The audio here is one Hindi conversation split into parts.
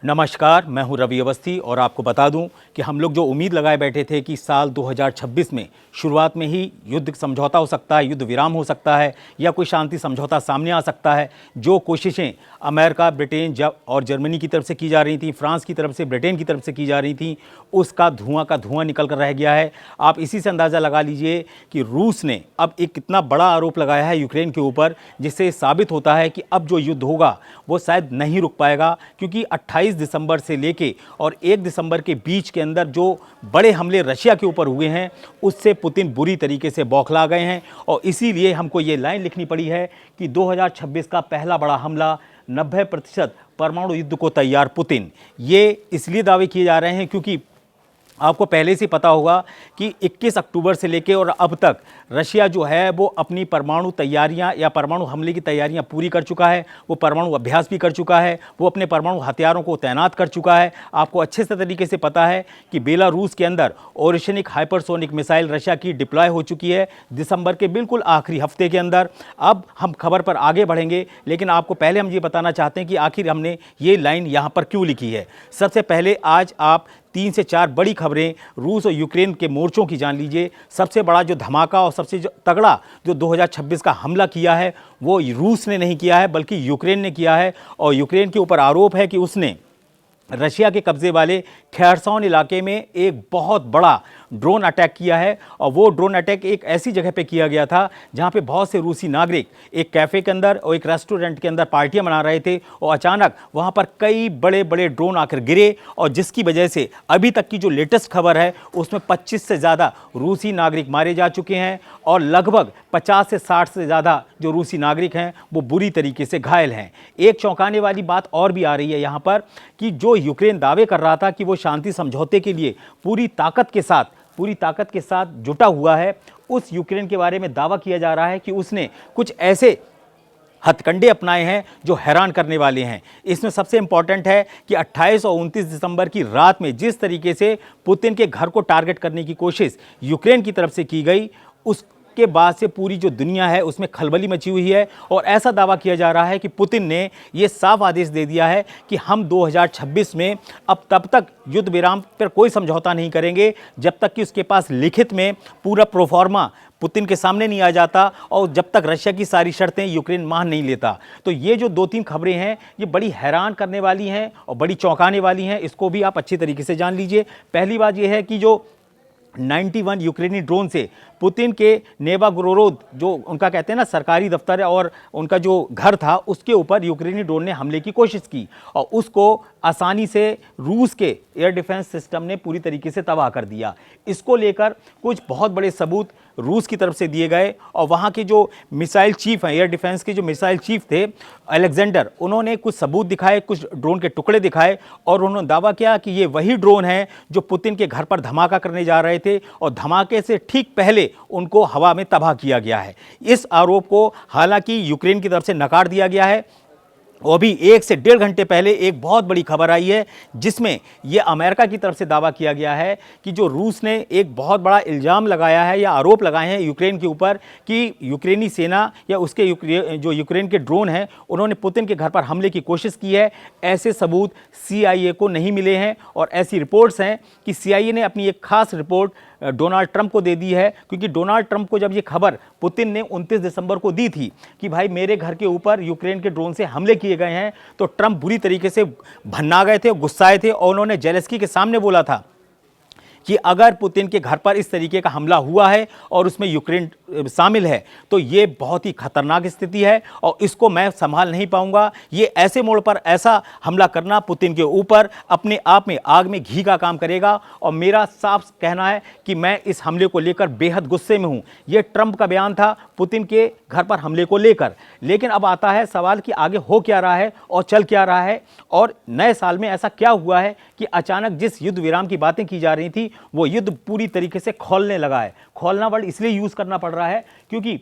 नमस्कार, मैं हूं रवि अवस्थी और आपको बता दूं कि हम लोग जो उम्मीद लगाए बैठे थे कि साल 2026 में शुरुआत में ही युद्ध समझौता हो सकता है, युद्ध विराम हो सकता है या कोई शांति समझौता सामने आ सकता है। जो कोशिशें अमेरिका, ब्रिटेन और जर्मनी की तरफ से की जा रही थी, फ्रांस की तरफ से, ब्रिटेन की तरफ से की जा रही थी, उसका धुआं का धुआं निकल कर रह गया है। आप इसी से अंदाज़ा लगा लीजिए कि रूस ने अब एक कितना बड़ा आरोप लगाया है यूक्रेन के ऊपर, जिससे साबित होता है कि अब जो युद्ध होगा वो शायद नहीं रुक पाएगा, क्योंकि 28 दिसंबर से लेके और 1 दिसंबर के बीच के अंदर जो बड़े हमले रशिया के ऊपर हुए हैं उससे पुतिन बुरी तरीके से बौखला गए हैं। और इसीलिए हमको ये लाइन लिखनी पड़ी है कि 2026 का पहला बड़ा हमला, 90% परमाणु युद्ध को तैयार पुतिन। ये इसलिए दावे किए जा रहे हैं क्योंकि आपको पहले से पता होगा कि 21 अक्टूबर से लेके और अब तक रशिया जो है वो अपनी परमाणु तैयारियां या परमाणु हमले की तैयारियां पूरी कर चुका है। वो परमाणु अभ्यास भी कर चुका है, वो अपने परमाणु हथियारों को तैनात कर चुका है। आपको अच्छे से तरीके से पता है कि बेलारूस के अंदर ओरेशनिक हाइपरसोनिक मिसाइल रशिया की डिप्लॉय हो चुकी है दिसंबर के बिल्कुल आखिरी हफ्ते के अंदर। अब हम खबर पर आगे बढ़ेंगे, लेकिन आपको पहले हम ये बताना चाहते हैं कि आखिर हमने ये लाइन यहाँ पर क्यों लिखी है। सबसे पहले आज आप 3 से 4 बड़ी खबरें रूस और यूक्रेन के मोर्चों की जान लीजिए। सबसे बड़ा जो धमाका और सबसे तगड़ा जो 2026 का हमला किया है वो रूस ने नहीं किया है बल्कि यूक्रेन ने किया है। और यूक्रेन के ऊपर आरोप है कि उसने रशिया के कब्जे वाले खेरसौन इलाके में एक बहुत बड़ा ड्रोन अटैक किया है। और वो ड्रोन अटैक एक ऐसी जगह पे किया गया था जहां पे बहुत से रूसी नागरिक एक कैफ़े के अंदर और एक रेस्टोरेंट के अंदर पार्टियां मना रहे थे और अचानक वहां पर कई बड़े बड़े ड्रोन आकर गिरे और जिसकी वजह से अभी तक की जो लेटेस्ट खबर है उसमें 25 से ज़्यादा रूसी नागरिक मारे जा चुके हैं और लगभग 50 से 60 से ज़्यादा जो रूसी नागरिक हैं वो बुरी तरीके से घायल हैं। एक चौंकाने वाली बात और भी आ रही है यहाँ पर कि जो यूक्रेन दावे कर रहा था कि वो शांति समझौते के लिए पूरी ताकत के साथ जुटा हुआ है, उस यूक्रेन के बारे में दावा किया जा रहा है कि उसने कुछ ऐसे हथकंडे अपनाए हैं जो हैरान करने वाले हैं। इसमें सबसे इंपॉर्टेंट है कि 28 और 29 दिसंबर की रात में जिस तरीके से पुतिन के घर को टारगेट करने की कोशिश यूक्रेन की तरफ से की गई, उसके बाद से पूरी जो दुनिया है उसमें खलबली मची हुई है। और ऐसा दावा किया जा रहा है कि पुतिन ने ये साफ आदेश दे दिया है कि हम 2026 में अब तब तक युद्ध विराम पर कोई समझौता नहीं करेंगे जब तक कि उसके पास लिखित में पूरा प्रोफार्मा पुतिन के सामने नहीं आ जाता और जब तक रशिया की सारी शर्तें यूक्रेन मान नहीं लेता। तो ये जो 2-3 खबरें हैं ये बड़ी हैरान करने वाली हैं और बड़ी चौंकाने वाली हैं, इसको भी आप अच्छी तरीके से जान लीजिए। पहली बात ये है कि जो 91 यूक्रेनी ड्रोन से पुतिन के नेवागोरोद जो उनका कहते हैं ना सरकारी दफ्तर और उनका जो घर था उसके ऊपर यूक्रेनी ड्रोन ने हमले की कोशिश की और उसको आसानी से रूस के एयर डिफेंस सिस्टम ने पूरी तरीके से तबाह कर दिया। इसको लेकर कुछ बहुत बड़े सबूत रूस की तरफ से दिए गए और वहाँ के जो मिसाइल चीफ हैं, एयर डिफेंस के जो मिसाइल चीफ थे अलेक्जेंडर, उन्होंने कुछ सबूत दिखाए, कुछ ड्रोन के टुकड़े दिखाए और उन्होंने दावा किया कि ये वही ड्रोन है जो पुतिन के घर पर धमाका करने जा रहे थे और धमाके से ठीक पहले उनको हवा में तबाह किया गया है। इस आरोप को हालांकि यूक्रेन की तरफ से नकार दिया गया है। और भी 1 से 1.5 घंटे पहले एक बहुत बड़ी खबर आई है जिसमें यह अमेरिका की तरफ से दावा किया गया है कि जो रूस ने एक बहुत बड़ा इल्ज़ाम लगाया है या आरोप लगाए हैं यूक्रेन के ऊपर कि यूक्रेनी सेना या उसके जो यूक्रेन के ड्रोन हैं उन्होंने पुतिन के घर पर हमले की कोशिश की है। ऐसे सबूत CIA को नहीं मिले हैं और ऐसी रिपोर्ट्स हैं कि CIA ने अपनी एक खास रिपोर्ट डोनाल्ड ट्रंप को दे दी है, क्योंकि डोनाल्ड ट्रंप को जब ये खबर पुतिन ने 29 दिसंबर को दी थी कि भाई मेरे घर के ऊपर यूक्रेन के ड्रोन से हमले किए गए हैं, तो ट्रंप बुरी तरीके से भन्ना गए थे, गुस्साए थे और उन्होंने जेलेंस्की के सामने बोला था कि अगर पुतिन के घर पर इस तरीके का हमला हुआ है और उसमें यूक्रेन शामिल है तो ये बहुत ही खतरनाक स्थिति है और इसको मैं संभाल नहीं पाऊंगा। ये ऐसे मोड़ पर ऐसा हमला करना पुतिन के ऊपर अपने आप में आग में घी का काम करेगा और मेरा साफ कहना है कि मैं इस हमले को लेकर बेहद गुस्से में हूं। ये ट्रंप का बयान था पुतिन के घर पर हमले को लेकर। लेकिन अब आता है सवाल कि आगे हो क्या रहा है और चल क्या रहा है और नए साल में ऐसा क्या हुआ है कि अचानक जिस युद्ध विराम की बातें की जा रही थी वो युद्ध पूरी तरीके से खौलने लगा है। खौलना वर्ड इसलिए यूज करना पड़ रहा है क्योंकि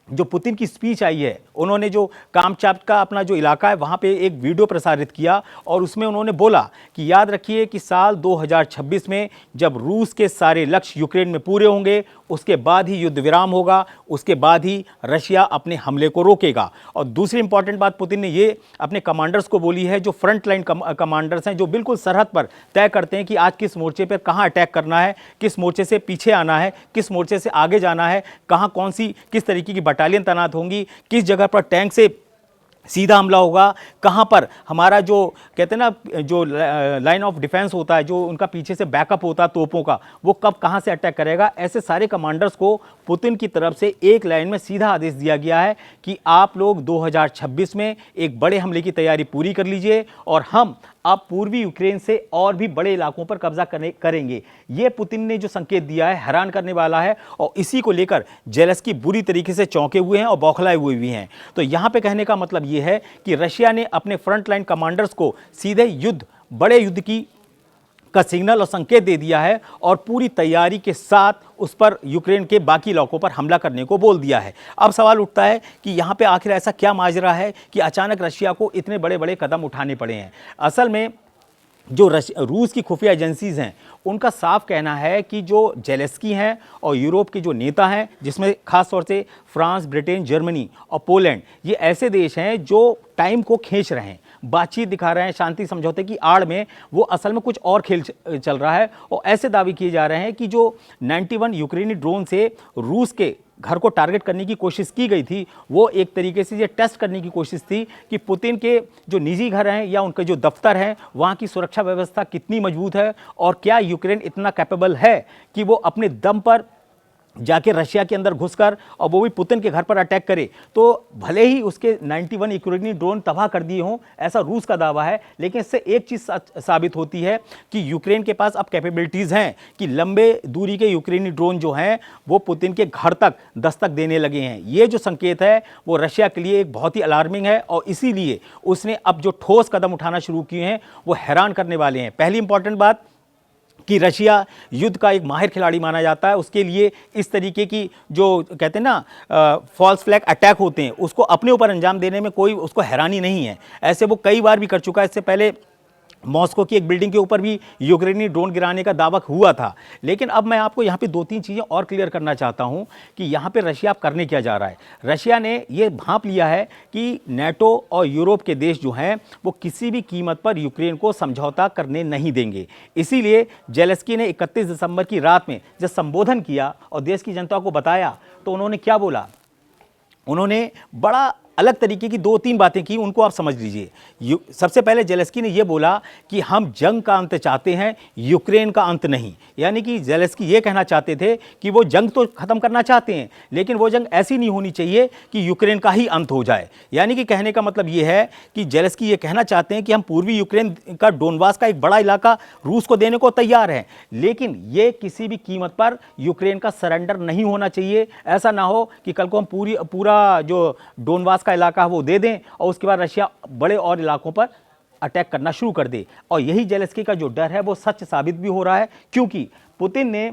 जो पुतिन की स्पीच आई है, उन्होंने जो कामचाप का अपना जो इलाका है वहाँ पे एक वीडियो प्रसारित किया और उसमें उन्होंने बोला कि याद रखिए कि साल 2026 में जब रूस के सारे लक्ष्य यूक्रेन में पूरे होंगे उसके बाद ही युद्ध विराम होगा, उसके बाद ही रशिया अपने हमले को रोकेगा। और दूसरी इंपॉर्टेंट बात पुतिन ने ये अपने कमांडर्स को बोली है, जो फ्रंट लाइन कमांडर्स हैं, जो बिल्कुल सरहद पर तय करते हैं कि आज किस मोर्चे पर कहाँ अटैक करना है, किस मोर्चे से पीछे आना है, किस मोर्चे से आगे जाना है, कहाँ कौन सी किस तरीके की बटालियन तैनात होंगी, किस जगह पर टैंक से सीधा हमला होगा, कहाँ पर हमारा जो कहते हैं ना जो लाइन ऑफ डिफेंस होता है, जो उनका पीछे से बैकअप होता है तोपों का, वो कब कहाँ से अटैक करेगा। ऐसे सारे कमांडर्स को पुतिन की तरफ से एक लाइन में सीधा आदेश दिया गया है कि आप लोग 2026 में एक बड़े हमले की तैयारी पूरी कर लीजिए और हम अब पूर्वी यूक्रेन से और भी बड़े इलाकों पर कब्जा करेंगे। ये पुतिन ने जो संकेत दिया है हैरान करने वाला है और इसी को लेकर जेलेंस्की बुरी तरीके से चौंके हुए हैं और बौखलाए हुए भी हैं। तो यहाँ पे कहने का मतलब ये है कि रशिया ने अपने फ्रंटलाइन कमांडर्स को सीधे बड़े युद्ध का सिग्नल और संकेत दे दिया है और पूरी तैयारी के साथ उस पर यूक्रेन के बाकी इलाकों पर हमला करने को बोल दिया है। अब सवाल उठता है कि यहाँ पे आखिर ऐसा क्या माजरा है कि अचानक रशिया को इतने बड़े बड़े कदम उठाने पड़े हैं। असल में जो रूस की खुफिया एजेंसीज हैं उनका साफ कहना है कि जो जेलेंस्की हैं और यूरोप के जो नेता हैं, जिसमें खास तौर से फ्रांस, ब्रिटेन, जर्मनी और पोलैंड, ये ऐसे देश हैं जो टाइम को खींच रहे हैं, बातचीत दिखा रहे हैं, शांति समझौते की आड़ में वो असल में कुछ और खेल चल रहा है। और ऐसे दावे किए जा रहे हैं कि जो 91 यूक्रेनी ड्रोन से रूस के घर को टारगेट करने की कोशिश की गई थी, वो एक तरीके से ये टेस्ट करने की कोशिश थी कि पुतिन के जो निजी घर हैं या उनके जो दफ्तर हैं वहाँ की सुरक्षा व्यवस्था कितनी मजबूत है और क्या यूक्रेन इतना कैपेबल है कि वो अपने दम पर जाके रशिया के अंदर घुसकर और वो भी पुतिन के घर पर अटैक करे। तो भले ही उसके 91 यूक्रेनी ड्रोन तबाह कर दिए हों, ऐसा रूस का दावा है, लेकिन इससे एक चीज़ साबित होती है कि यूक्रेन के पास अब कैपेबिलिटीज़ हैं कि लंबे दूरी के यूक्रेनी ड्रोन जो हैं वो पुतिन के घर तक दस्तक देने लगे हैं। ये जो संकेत है वो रशिया के लिए एक बहुत ही अलार्मिंग है और इसीलिए उसने अब जो ठोस कदम उठाना शुरू किए हैं वो हैरान करने वाले हैं। पहली इंपॉर्टेंट बात कि रशिया युद्ध का एक माहिर खिलाड़ी माना जाता है, उसके लिए इस तरीके की जो कहते हैं ना फॉल्स फ्लैग अटैक होते हैं उसको अपने ऊपर अंजाम देने में कोई उसको हैरानी नहीं है। ऐसे वो कई बार भी कर चुका है। इससे पहले मॉस्को की एक बिल्डिंग के ऊपर भी यूक्रेनी ड्रोन गिराने का दावा हुआ था। लेकिन अब मैं आपको यहाँ पे दो तीन चीज़ें और क्लियर करना चाहता हूँ कि यहाँ पे रशिया अब करने क्या जा रहा है। रशिया ने ये भांप लिया है कि नेटो और यूरोप के देश जो हैं वो किसी भी कीमत पर यूक्रेन को समझौता करने नहीं देंगे। इसीलिए जेलेंस्की ने 31 दिसंबर की रात में जब संबोधन किया और देश की जनता को बताया तो उन्होंने क्या बोला, उन्होंने बड़ा अलग तरीके की दो तीन बातें की, उनको आप समझ लीजिए। सबसे पहले जेलेंस्की ने यह बोला कि हम जंग का अंत चाहते हैं, यूक्रेन का अंत नहीं। यानी कि जेलेंस्की ये कहना चाहते थे कि वो जंग तो खत्म करना चाहते हैं लेकिन वो जंग ऐसी नहीं होनी चाहिए कि यूक्रेन का ही अंत हो जाए। यानी कि कहने का मतलब ये है कि जेलेंस्की ये कहना चाहते हैं कि हम पूर्वी यूक्रेन का डोनबास का एक बड़ा इलाका रूस को देने को तैयार हैं, लेकिन ये किसी भी कीमत पर यूक्रेन का सरेंडर नहीं होना चाहिए। ऐसा ना हो कि कल को हम पूरा जो डोनबास इलाका वो दे दें और उसके बाद रशिया बड़े और इलाकों पर अटैक करना शुरू कर दे। और यही जेलेंस्की का जो डर है वो सच साबित भी हो रहा है, क्योंकि पुतिन ने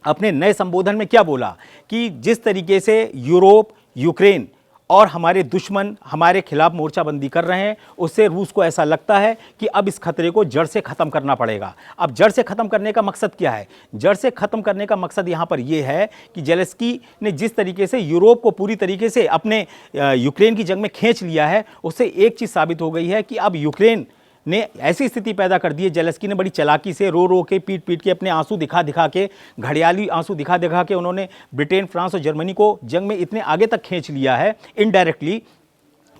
अपने नए संबोधन में क्या बोला कि जिस तरीके से यूरोप, यूक्रेन और हमारे दुश्मन हमारे खिलाफ मोर्चाबंदी कर रहे हैं उससे रूस को ऐसा लगता है कि अब इस खतरे को जड़ से ख़त्म करना पड़ेगा। अब जड़ से ख़त्म करने का मकसद क्या है? जड़ से ख़त्म करने का मकसद यहाँ पर यह है कि जेलेंस्की ने जिस तरीके से यूरोप को पूरी तरीके से अपने यूक्रेन की जंग में खींच लिया है, उससे एक चीज़ साबित हो गई है कि अब यूक्रेन ने ऐसी स्थिति पैदा कर दी है। जेलेंस्की ने बड़ी चालाकी से रो के पीट के अपने आंसू दिखा के, घड़ियाली आंसू दिखा के उन्होंने ब्रिटेन, फ्रांस और जर्मनी को जंग में इतने आगे तक खींच लिया है इनडायरेक्टली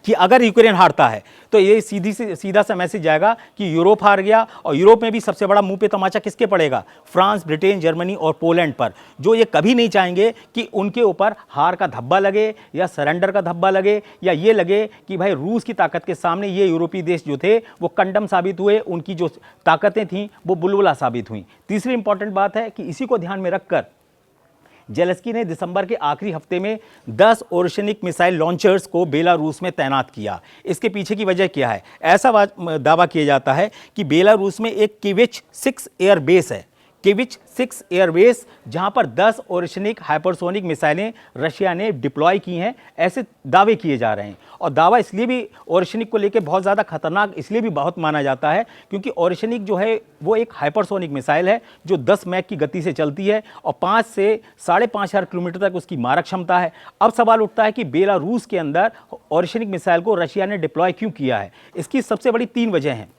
कि अगर यूक्रेन हारता है तो ये सीधा सा मैसेज जाएगा कि यूरोप हार गया। और यूरोप में भी सबसे बड़ा मुंह पे तमाचा किसके पड़ेगा? फ्रांस, ब्रिटेन, जर्मनी और पोलैंड पर, जो ये कभी नहीं चाहेंगे कि उनके ऊपर हार का धब्बा लगे या सरेंडर का धब्बा लगे या ये लगे कि भाई रूस की ताकत के सामने ये यूरोपीय देश जो थे वो कंडम साबित हुए, उनकी जो ताकतें थीं वो बुलबुला साबित हुई। तीसरी इंपॉर्टेंट बात है कि इसी को ध्यान में रखकर जेलेंस्की ने दिसंबर के आखिरी हफ्ते में 10 ओरेशनिक मिसाइल लॉन्चर्स को बेलारूस में तैनात किया। इसके पीछे की वजह क्या है? ऐसा दावा किया जाता है कि बेलारूस में एक किविच 6 एयर बेस है। किविच 6 एयरबेस, जहां पर 10 ओरेशनिक हाइपरसोनिक मिसाइलें रशिया ने डिप्लॉय की हैं, ऐसे दावे किए जा रहे हैं। और दावा इसलिए भी ओरेशनिक को लेकर बहुत ज़्यादा खतरनाक इसलिए भी बहुत माना जाता है क्योंकि ओरेशनिक जो है वो एक हाइपरसोनिक मिसाइल है जो 10 मैक की गति से चलती है और 5 से 5,500 किलोमीटर तक उसकी मारक क्षमता है। अब सवाल उठता है कि बेलारूस के अंदर ओरेशनिक मिसाइल को रशिया ने डिप्लॉय क्यों किया है। इसकी सबसे बड़ी 3 वजह हैं।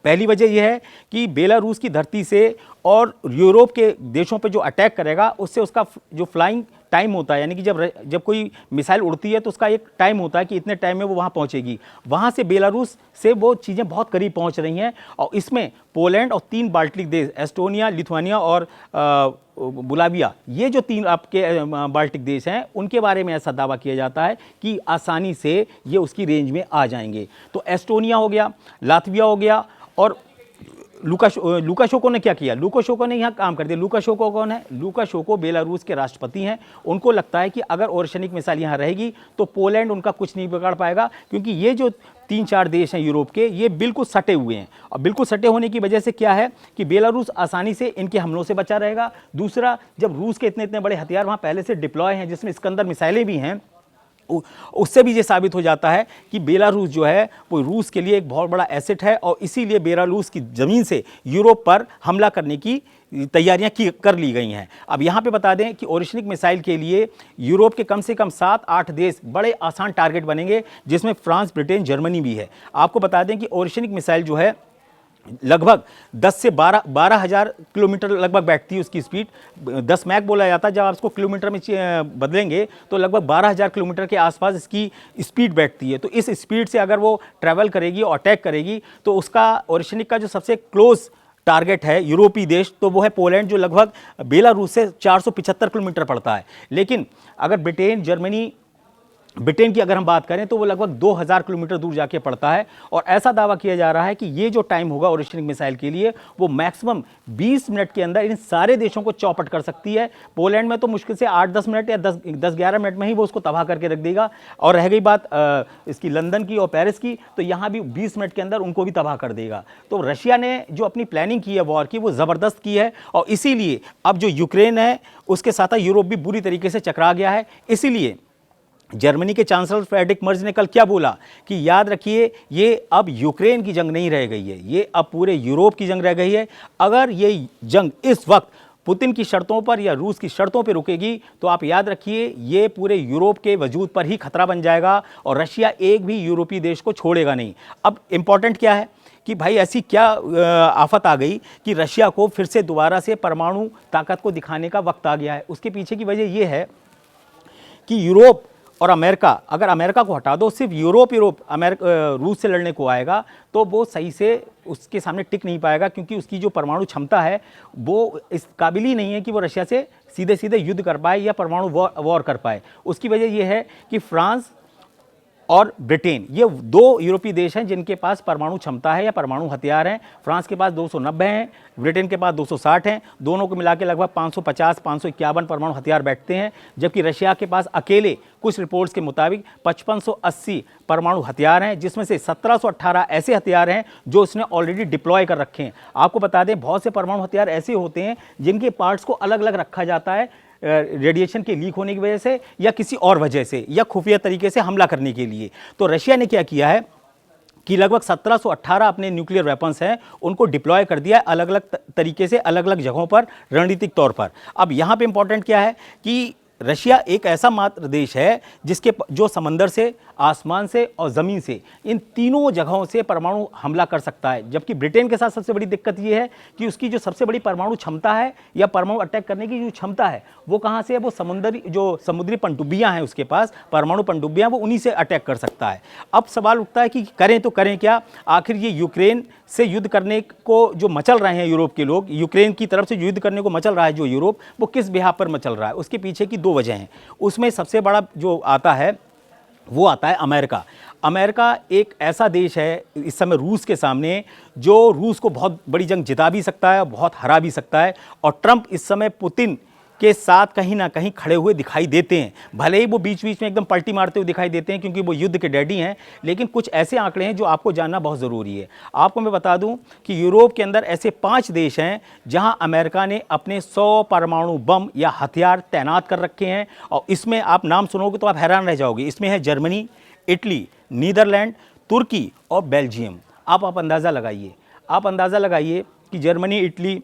पहली वजह यह है कि बेलारूस की धरती से और यूरोप के देशों पे जो अटैक करेगा उससे उसका जो फ्लाइंग टाइम होता है, यानी कि जब कोई मिसाइल उड़ती है तो उसका एक टाइम होता है कि इतने टाइम में वो वहाँ पहुँचेगी। वहाँ से बेलारूस से वो चीज़ें बहुत करीब पहुँच रही हैं और इसमें पोलैंड और 3 बाल्टिक देश एस्टोनिया, लिथुआनिया और बुलाविया, ये जो 3 आपके बाल्टिक देश हैं उनके बारे में ऐसा दावा किया जाता है कि आसानी से ये उसकी रेंज में आ जाएंगे। तो एस्टोनिया हो गया, लातविया हो गया और लुकाशेंको ने क्या किया, लुकाशेंको ने यहाँ काम कर दिया। लुकाशेंको कौन है? लुकाशेंको बेलारूस के राष्ट्रपति हैं। उनको लगता है कि अगर ओरेशनिक मिसाइल यहाँ रहेगी तो पोलैंड उनका कुछ नहीं बिगाड़ पाएगा क्योंकि ये जो 3-4 देश हैं यूरोप के, ये बिल्कुल सटे हुए हैं। और बिल्कुल सटे होने की वजह से क्या है कि बेलारूस आसानी से इनके हमलों से बचा रहेगा। दूसरा, जब रूस के इतने इतने बड़े हथियार वहाँ पहले से डिप्लॉय हैं जिसमें इस्कंदर मिसाइलें भी हैं, उससे भी ये साबित हो जाता है कि बेलारूस जो है वो रूस के लिए एक बहुत बड़ा एसेट है और इसीलिए बेलारूस की ज़मीन से यूरोप पर हमला करने की तैयारियां कर ली गई हैं। अब यहाँ पे बता दें कि ओरेशनिक मिसाइल के लिए यूरोप के कम से कम 7-8 देश बड़े आसान टारगेट बनेंगे जिसमें फ्रांस, ब्रिटेन, जर्मनी भी है। आपको बता दें कि ओरेशनिक मिसाइल जो है लगभग 10 से 12,000 किलोमीटर लगभग बैठती है उसकी स्पीड। 10 मैक बोला जाता है, जब आप इसको किलोमीटर में बदलेंगे तो लगभग 12,000 किलोमीटर के आसपास इसकी स्पीड बैठती है। तो इस स्पीड से अगर वो ट्रैवल करेगी और अटैक करेगी तो उसका ओरेशनिक का जो सबसे क्लोज टारगेट है यूरोपीय देश तो वो है पोलैंड, जो लगभग बेलारूस से 475 किलोमीटर पड़ता है। लेकिन अगर ब्रिटेन की अगर हम बात करें तो वो लगभग 2,000 किलोमीटर दूर जाके पड़ता है। और ऐसा दावा किया जा रहा है कि ये जो टाइम होगा ओरेशनिक मिसाइल के लिए वो मैक्सिमम 20 मिनट के अंदर इन सारे देशों को चौपट कर सकती है। पोलैंड में तो मुश्किल से 8-10 मिनट या 10-11 मिनट में ही वो उसको तबाह करके रख देगा। और रह गई बात इसकी लंदन की और पेरिस की, तो यहाँ भी 20 मिनट के अंदर उनको भी तबाह कर देगा। तो रशिया ने जो अपनी प्लानिंग की है वॉर की, वो ज़बरदस्त की है और इसीलिए अब जो यूक्रेन है उसके साथ यूरोप भी बुरी तरीके से चकरा गया है। इसीलिए जर्मनी के चांसलर फ्रेडरिक मर्ज ने कल क्या बोला कि याद रखिए ये अब यूक्रेन की जंग नहीं रह गई है, ये अब पूरे यूरोप की जंग रह गई है। अगर ये जंग इस वक्त पुतिन की शर्तों पर या रूस की शर्तों पर रुकेगी तो आप याद रखिए ये पूरे यूरोप के वजूद पर ही खतरा बन जाएगा और रशिया एक भी यूरोपीय देश को छोड़ेगा नहीं। अब इंपॉर्टेंट क्या है कि भाई ऐसी क्या आफत आ गई कि रशिया को फिर से दोबारा से परमाणु ताकत को दिखाने का वक्त आ गया है। उसके पीछे की वजह यह है कि यूरोप और अमेरिका, अगर अमेरिका को हटा दो सिर्फ यूरोप रूस से लड़ने को आएगा तो वो सही से उसके सामने टिक नहीं पाएगा क्योंकि उसकी जो परमाणु क्षमता है वो इस काबिल ही नहीं है कि वो रशिया से सीधे सीधे युद्ध कर पाए या परमाणु वॉर कर पाए। उसकी वजह यह है कि फ्रांस और ब्रिटेन, ये 2 यूरोपीय देश हैं जिनके पास परमाणु क्षमता है या परमाणु हथियार हैं। फ्रांस के पास 290 हैं, ब्रिटेन के पास 260 हैं। दोनों को मिला के लगभग 550-551 परमाणु हथियार बैठते हैं, जबकि रशिया के पास अकेले कुछ रिपोर्ट्स के मुताबिक 5580 परमाणु हथियार हैं, जिसमें से 1718 ऐसे हथियार हैं जो उसने ऑलरेडी डिप्लॉय कर रखे हैं। आपको बता दें बहुत से परमाणु हथियार ऐसे होते हैं जिनके पार्ट्स को अलग अलग रखा जाता है रेडिएशन के लीक होने की वजह से या किसी और वजह से या खुफिया तरीके से हमला करने के लिए। तो रशिया ने क्या किया है कि लगभग 1718 अपने न्यूक्लियर वेपन्स हैं उनको डिप्लॉय कर दिया है अलग अलग तरीके से अलग अलग जगहों पर रणनीतिक तौर पर। अब यहाँ पे इंपॉर्टेंट क्या है कि रशिया एक ऐसा मात्र देश है जो समंदर से, आसमान से और ज़मीन से, इन तीनों जगहों से परमाणु हमला कर सकता है। जबकि ब्रिटेन के साथ सबसे बड़ी दिक्कत ये है कि उसकी जो सबसे बड़ी परमाणु क्षमता है या परमाणु अटैक करने की जो क्षमता है वो कहाँ से है, वो समुद्री पनडुब्बियाँ हैं उसके पास, परमाणु पनडुब्बियाँ, वो उन्हीं से अटैक कर सकता है। अब सवाल उठता है कि करें तो करें क्या। आखिर ये यूक्रेन से युद्ध करने को जो मचल रहे हैं यूरोप के लोग, यूक्रेन की तरफ से युद्ध करने को मचल रहा है जो यूरोप, वो किस बिहार पर मचल रहा है, उसके पीछे की 2 वजह हैं। उसमें सबसे बड़ा जो आता है वो आता है अमेरिका। अमेरिका एक ऐसा देश है इस समय रूस के सामने जो रूस को बहुत बड़ी जंग जिता भी सकता है, बहुत हरा भी सकता है। और ट्रंप इस समय पुतिन के साथ कहीं ना कहीं खड़े हुए दिखाई देते हैं। भले ही वो बीच बीच में एकदम पलटी मारते हुए दिखाई देते हैं क्योंकि वो युद्ध के डैडी हैं, लेकिन कुछ ऐसे आंकड़े हैं जो आपको जानना बहुत ज़रूरी है। आपको मैं बता दूं कि यूरोप के अंदर ऐसे 5 देश हैं जहां अमेरिका ने अपने 100 परमाणु बम या हथियार तैनात कर रखे हैं, और इसमें आप नाम सुनोगे तो आप हैरान रह जाओगे। इसमें है जर्मनी, इटली, नीदरलैंड, तुर्की और बेल्जियम। आप अंदाज़ा लगाइए, आप अंदाज़ा लगाइए कि जर्मनी, इटली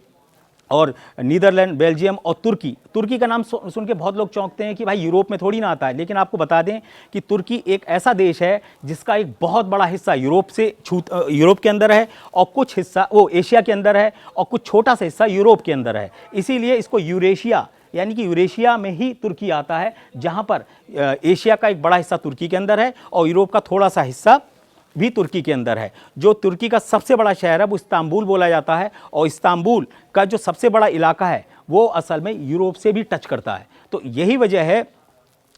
और नीदरलैंड, बेल्जियम और तुर्की का नाम सुन के बहुत लोग चौंकते हैं कि भाई यूरोप में थोड़ी ना आता है, लेकिन आपको बता दें कि तुर्की एक ऐसा देश है जिसका एक बहुत बड़ा हिस्सा यूरोप के अंदर है और कुछ हिस्सा वो एशिया के अंदर है और कुछ छोटा सा हिस्सा यूरोप के अंदर है। इसीलिए इसको यूरेशिया, यानी कि यूरेशिया में ही तुर्की आता है, जहां पर एशिया का एक बड़ा हिस्सा तुर्की के अंदर है और यूरोप का थोड़ा सा हिस्सा भी तुर्की के अंदर है। जो तुर्की का सबसे बड़ा शहर है वो इस्तांबुल बोला जाता है, और इस्तांबुल का जो सबसे बड़ा इलाका है वो असल में यूरोप से भी टच करता है। तो यही वजह है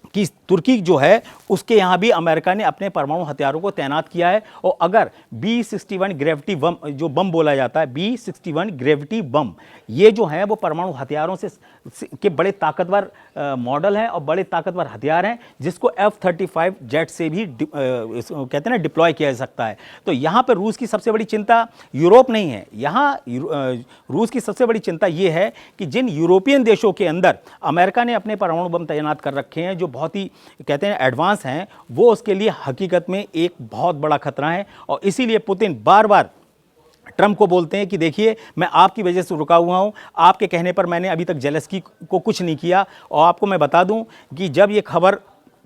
कि तुर्की जो है उसके यहाँ भी अमेरिका ने अपने परमाणु हथियारों को तैनात किया है। और अगर B61 ग्रेविटी बम, जो बम बोला जाता है B61 ग्रेविटी बम, ये जो है वो परमाणु हथियारों से के बड़े ताकतवर मॉडल हैं और बड़े ताकतवर हथियार हैं, जिसको F-35 जेट से भी कहते हैं ना डिप्लॉय किया जा सकता है। तो यहाँ पर रूस की सबसे बड़ी चिंता यूरोप नहीं है, यहाँ रूस की सबसे बड़ी चिंता ये है कि जिन यूरोपियन देशों के अंदर अमेरिका ने अपने परमाणु बम तैनात कर रखे हैं, जो बहुत ही कहते हैं एडवांस हैं, वो उसके लिए हकीकत में एक बहुत बड़ा खतरा है। और इसीलिए पुतिन बार बार ट्रंप को बोलते हैं कि देखिए मैं आपकी वजह से रुका हुआ हूं, आपके कहने पर मैंने अभी तक जेलेंस्की को कुछ नहीं किया। और आपको मैं बता दूं कि जब ये खबर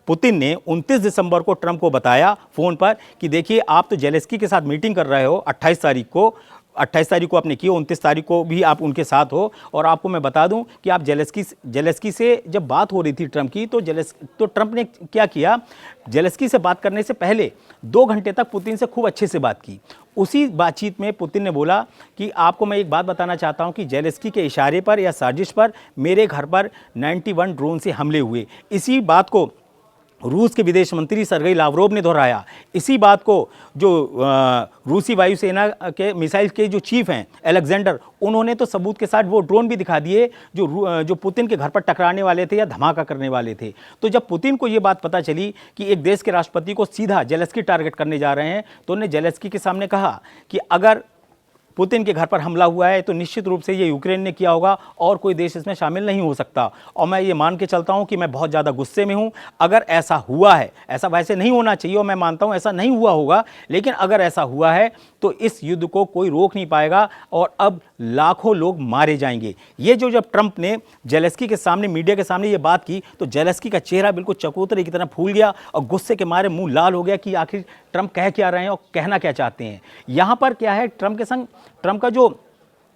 पुतिन ने 29 दिसंबर को ट्रंप को बताया फ़ोन पर कि देखिए आप तो जेलेंस्की के साथ मीटिंग कर रहे हो 28 तारीख को आपने की, 29 तारीख को भी आप उनके साथ हो, और आपको मैं बता दूं कि आप जेलेंस्की से जब बात हो रही थी ट्रंप की, तो ट्रंप ने क्या किया, जेलेंस्की से बात करने से पहले 2 घंटे तक पुतिन से खूब अच्छे से बात की। उसी बातचीत में पुतिन ने बोला कि आपको मैं एक बात बताना चाहता हूं कि जेलेंस्की के इशारे पर या साजिश पर मेरे घर पर 91 ड्रोन से हमले हुए। इसी बात को रूस के विदेश मंत्री सरगई लावरोव ने दोहराया। इसी बात को जो रूसी वायुसेना के मिसाइल के जो चीफ हैं अलेक्जेंडर, उन्होंने तो सबूत के साथ वो ड्रोन भी दिखा दिए जो पुतिन के घर पर टकराने वाले थे या धमाका करने वाले थे। तो जब पुतिन को ये बात पता चली कि एक देश के राष्ट्रपति को सीधा जेलेंस्की टारगेट करने जा रहे हैं, तो उन्होंने जेलेंस्की के सामने कहा कि अगर पुतिन के घर पर हमला हुआ है तो निश्चित रूप से ये यूक्रेन ने किया होगा और कोई देश इसमें शामिल नहीं हो सकता। और मैं ये मान के चलता हूँ कि मैं बहुत ज़्यादा गुस्से में हूँ। अगर ऐसा हुआ है, ऐसा वैसे नहीं होना चाहिए और मैं मानता हूँ ऐसा नहीं हुआ होगा, लेकिन अगर ऐसा हुआ है तो इस युद्ध को कोई रोक नहीं पाएगा और अब लाखों लोग मारे जाएंगे। ये जब ट्रंप ने जेलेंस्की के सामने, मीडिया के सामने ये बात की, तो जेलेंस्की का चेहरा बिल्कुल चकोतरे की तरह फूल गया और गुस्से के मारे मुंह लाल हो गया कि आखिर ट्रंप कह क्या रहे हैं और कहना क्या चाहते हैं। यहाँ पर क्या है, ट्रंप का जो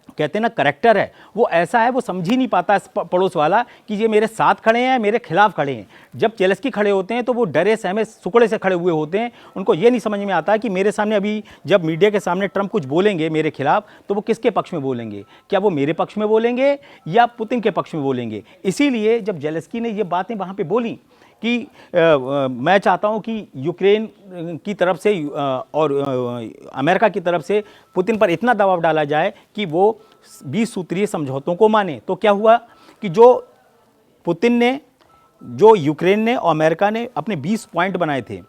कहते हैं ना करेक्टर है वो ऐसा है, वो समझ ही नहीं पाता पड़ोस वाला कि ये मेरे साथ खड़े हैं, मेरे खिलाफ खड़े हैं। जब जेलेंस्की खड़े होते हैं तो वो डरे सहमे सुकड़े से खड़े हुए होते हैं। उनको ये नहीं समझ में आता कि मेरे सामने अभी जब मीडिया के सामने ट्रंप कुछ बोलेंगे मेरे खिलाफ, तो वो किसके पक्ष में बोलेंगे, क्या वो मेरे पक्ष में बोलेंगे या पुतिन के पक्ष में बोलेंगे। इसीलिए जब जेलेंस्की ने ये बातें वहाँ पर बोली कि मैं चाहता हूं कि यूक्रेन की तरफ से और अमेरिका की तरफ से पुतिन पर इतना दबाव डाला जाए कि वो 20 सूत्रीय समझौतों को माने, तो क्या हुआ कि जो पुतिन ने, जो यूक्रेन ने और अमेरिका ने अपने 20 पॉइंट बनाए थे,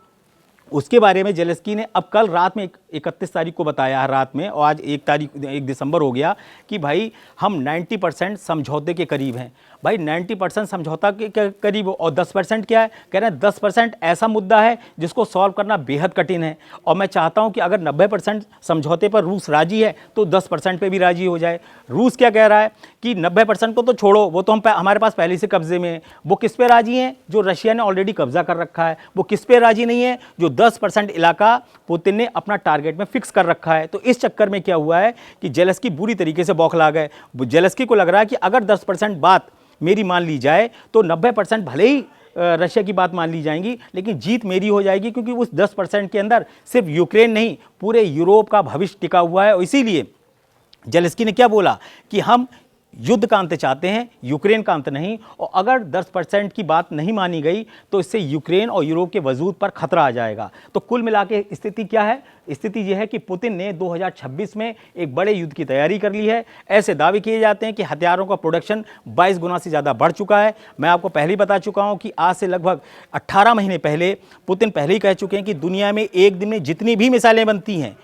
उसके बारे में जेलेंस्की ने अब कल रात में 31 तारीख को बताया रात में, और आज 1 दिसंबर हो गया कि भाई हम 90% समझौते के करीब हैं। भाई 90% समझौता के करीब, और 10% क्या है, कह रहे हैं 10% ऐसा मुद्दा है जिसको सॉल्व करना बेहद कठिन है। और मैं चाहता हूं कि अगर 90% समझौते पर रूस राजी है तो 10% पे भी राजी हो जाए। रूस क्या कह रहा है कि 90% को तो छोड़ो, वो तो हमारे पास पहले से कब्जे में है। वो किस पे राजी हैं, जो रशिया ने ऑलरेडी कब्जा कर रखा है। वो किस पे राजी नहीं है, जो 10% इलाका पुतिन ने अपना टारगेट में फिक्स कर रखा है। तो इस चक्कर में क्या हुआ है कि जेलेंस्की बुरी तरीके से बौखला गए। जेलेंस्की को लग रहा है कि अगर 10% बात मेरी मान ली जाए तो 90% भले ही रशिया की बात मान ली जाएंगी, लेकिन जीत मेरी हो जाएगी, क्योंकि उस 10% के अंदर सिर्फ यूक्रेन नहीं, पूरे यूरोप का भविष्य टिका हुआ है। और इसीलिए जेलेंस्की ने क्या बोला कि हम युद्ध का अंत चाहते हैं, यूक्रेन का अंत नहीं। और अगर 10% की बात नहीं मानी गई तो इससे यूक्रेन और यूरोप के वजूद पर खतरा आ जाएगा। तो कुल मिला के स्थिति क्या है? स्थिति यह है कि पुतिन ने 2026 में एक बड़े युद्ध की तैयारी कर ली है। ऐसे दावे किए जाते हैं कि हथियारों का प्रोडक्शन 22 गुना से ज़्यादा बढ़ चुका है। मैं आपको पहले ही बता चुका हूं कि आज से लगभग 18 महीने पहले पुतिन पहले ही कह चुके हैं कि दुनिया में एक दिन में जितनी भी मिसाइलें बनती हैं,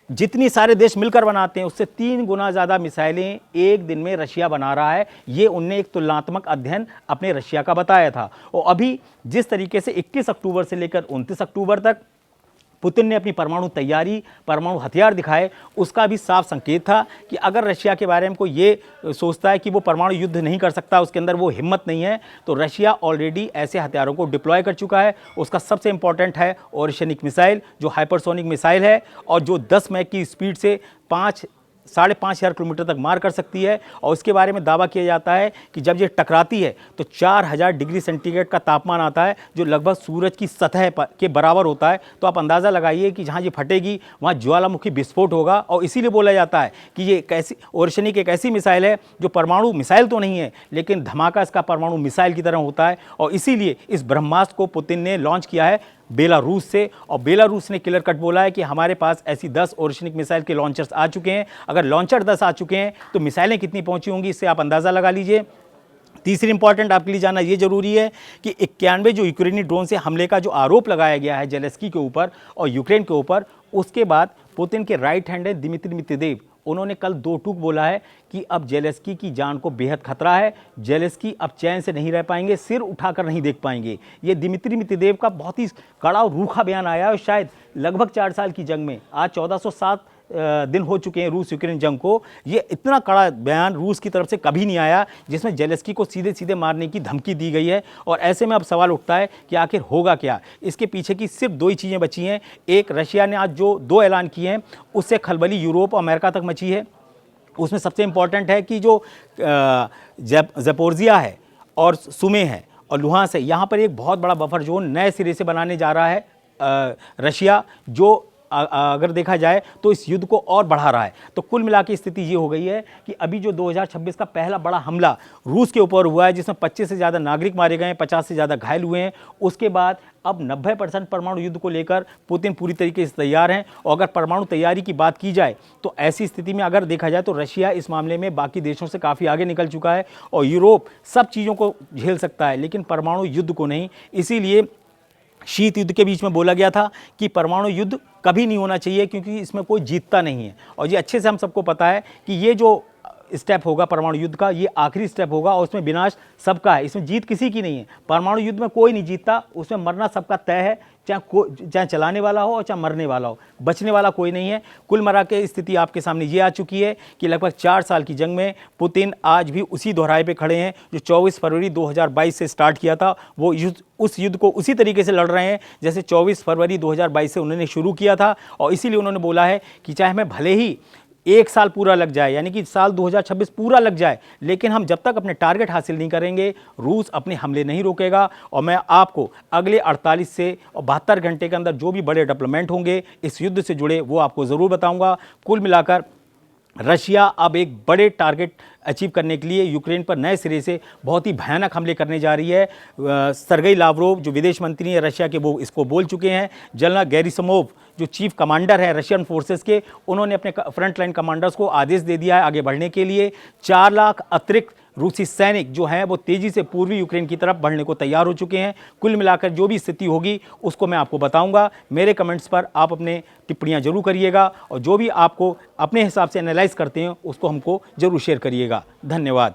जितनी सारे देश मिलकर बनाते हैं, उससे 3 गुना ज़्यादा मिसाइलें एक दिन में रशिया बना रहा है। ये उनने एक तुलनात्मक अध्ययन अपने रशिया का बताया था। और अभी जिस तरीके से 21 अक्टूबर से लेकर 29 अक्टूबर तक पुतिन ने अपनी परमाणु तैयारी, परमाणु हथियार दिखाए, उसका भी साफ संकेत था कि अगर रशिया के बारे में कोई ये सोचता है कि वो परमाणु युद्ध नहीं कर सकता, उसके अंदर वो हिम्मत नहीं है, तो रशिया ऑलरेडी ऐसे हथियारों को डिप्लॉय कर चुका है। उसका सबसे इंपॉर्टेंट है ओरिशनिक मिसाइल, जो हाइपरसोनिक मिसाइल है और जो 10 मैक की स्पीड से 5,500 किलोमीटर तक मार कर सकती है। और इसके बारे में दावा किया जाता है कि जब ये टकराती है तो 4000 डिग्री सेंटीग्रेड का तापमान आता है, जो लगभग सूरज की सतह के बराबर होता है। तो आप अंदाज़ा लगाइए कि जहाँ ये फटेगी वहाँ ज्वालामुखी विस्फोट होगा। और इसीलिए बोला जाता है कि ये एक ऐसी ओरिशनिक एक ऐसी मिसाइल है जो परमाणु मिसाइल तो नहीं है, लेकिन धमाका इसका परमाणु मिसाइल की तरह होता है। और इसीलिए इस ब्रह्मास्त्र को पुतिन ने लॉन्च किया है बेलारूस से। और बेलारूस ने क्लियर कट बोला है कि हमारे पास ऐसी 10 ओरिशनिक मिसाइल के लॉन्चर्स आ चुके हैं। अगर लॉन्चर 10 आ चुके हैं तो मिसाइलें कितनी पहुंची होंगी, इससे आप अंदाज़ा लगा लीजिए। तीसरी इंपॉर्टेंट आपके लिए जानना ये जरूरी है कि 91 जो यूक्रेनी ड्रोन से हमले का जो आरोप लगाया गया है जेलेंस्की के ऊपर और यूक्रेन के ऊपर, उसके बाद पुतिन के राइट हैंड है दिमित्री मेदवेदेव, उन्होंने कल 2 टूक बोला है कि अब जेलेंस्की की जान को बेहद खतरा है, जेलेंस्की अब चैन से नहीं रह पाएंगे, सिर उठाकर नहीं देख पाएंगे। ये दिमित्री मेदवेदेव का बहुत ही कड़ा और रूखा बयान आया है। शायद लगभग 4 साल की जंग में आज 1407 दिन हो चुके हैं रूस यूक्रेन जंग को, ये इतना कड़ा बयान रूस की तरफ से कभी नहीं आया जिसमें जेलेंस्की को सीधे सीधे मारने की धमकी दी गई है। और ऐसे में अब सवाल उठता है कि आखिर होगा क्या। इसके पीछे की सिर्फ 2 ही चीज़ें बची हैं। एक, रशिया ने आज जो 2 ऐलान किए हैं उससे खलबली यूरोप और अमेरिका तक मची है। उसमें सबसे इंपॉर्टेंट है कि जो ज़ैपोरिज़िया है और सुमे है और लुहांस है, यहाँ पर एक बहुत बड़ा बफर जोन नए सिरे से बनाने जा रहा है रशिया, जो अगर देखा जाए तो इस युद्ध को और बढ़ा रहा है। तो कुल मिला के स्थिति ये हो गई है कि अभी जो 2026 का पहला बड़ा हमला रूस के ऊपर हुआ है, जिसमें 25 से ज़्यादा नागरिक मारे गए हैं, 50 से ज़्यादा घायल हुए हैं, उसके बाद अब 90% परमाणु युद्ध को लेकर पुतिन पूरी तरीके से तैयार हैं। और अगर परमाणु तैयारी की बात की जाए तो ऐसी स्थिति में अगर देखा जाए तो रशिया इस मामले में बाकी देशों से काफ़ी आगे निकल चुका है। और यूरोप सब चीज़ों को झेल सकता है लेकिन परमाणु युद्ध को नहीं। इसीलिए शीत युद्ध के बीच में बोला गया था कि परमाणु युद्ध कभी नहीं होना चाहिए, क्योंकि इसमें कोई जीतता नहीं है। और ये अच्छे से हम सबको पता है कि ये जो स्टेप होगा परमाणु युद्ध का, ये आखिरी स्टेप होगा और उसमें विनाश सबका है, इसमें जीत किसी की नहीं है। परमाणु युद्ध में कोई नहीं जीतता, उसमें मरना सबका तय है, चाहे चलाने वाला हो और चाहे मरने वाला हो, बचने वाला कोई नहीं है। कुल मिला के स्थिति आपके सामने ये आ चुकी है कि लगभग 4 साल की जंग में पुतिन आज भी उसी दोहराए पे खड़े हैं जो 24 फरवरी 2022 से स्टार्ट किया था। वो उस युद्ध को उसी तरीके से लड़ रहे हैं जैसे 24 फरवरी 2022 से उन्होंने शुरू किया था। और इसीलिए उन्होंने बोला है कि चाहे हमें भले ही 1 साल पूरा लग जाए, यानी कि साल 2026 पूरा लग जाए, लेकिन हम जब तक अपने टारगेट हासिल नहीं करेंगे रूस अपने हमले नहीं रोकेगा। और मैं आपको अगले 48 से 72 घंटे के अंदर जो भी बड़े डेवलपमेंट होंगे इस युद्ध से जुड़े वो आपको ज़रूर बताऊंगा। कुल मिलाकर रशिया अब एक बड़े टारगेट अचीव करने के लिए यूक्रेन पर नए सिरे से बहुत ही भयानक हमले करने जा रही है। सरगेई लावरोव जो विदेश मंत्री हैं रशिया के, वो इसको बोल चुके हैं। जनरल गेरिसमोव जो चीफ कमांडर है रशियन फोर्सेस के, उन्होंने अपने फ्रंट लाइन कमांडर्स को आदेश दे दिया है आगे बढ़ने के लिए। 4 लाख अतिरिक्त रूसी सैनिक जो हैं वो तेज़ी से पूर्वी यूक्रेन की तरफ बढ़ने को तैयार हो चुके हैं। कुल मिलाकर जो भी स्थिति होगी उसको मैं आपको बताऊंगा। मेरे कमेंट्स पर आप अपने टिप्पणियां जरूर करिएगा और जो भी आपको अपने हिसाब से एनालाइज करते हैं उसको हमको जरूर शेयर करिएगा। धन्यवाद।